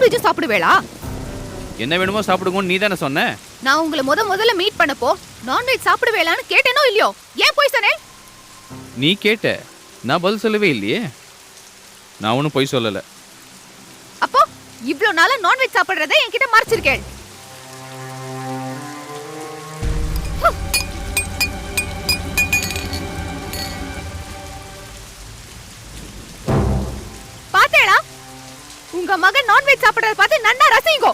Non veg சாப்பிடுவேளா? என்ன வேணுமோ சாப்பிடுங்கன்னு நீ தானே சொன்ன. நான் உங்களை முதல்ல மீட் பண்ணப்போ நான்வெஜ் சாப்பிடுவேளான்னு கேட்டேனோ இல்லையோ? ஏன் போய் சொன்னே? நீ கேட்ட, நான் பதில் சொல்லவே இல்லையே. நான் ஒன்றும் பொய் சொல்லல. அப்போ இவ்ளோ நாளா நான்வெஜ் சாப்பிடுறதை என்கிட்ட மறைச்சிருக்கேள். பாத்தேளா, உங்க மகன் நான்வெஜ் சாப்பிடுறத பார்த்து நன்னா ரசிங்கோ.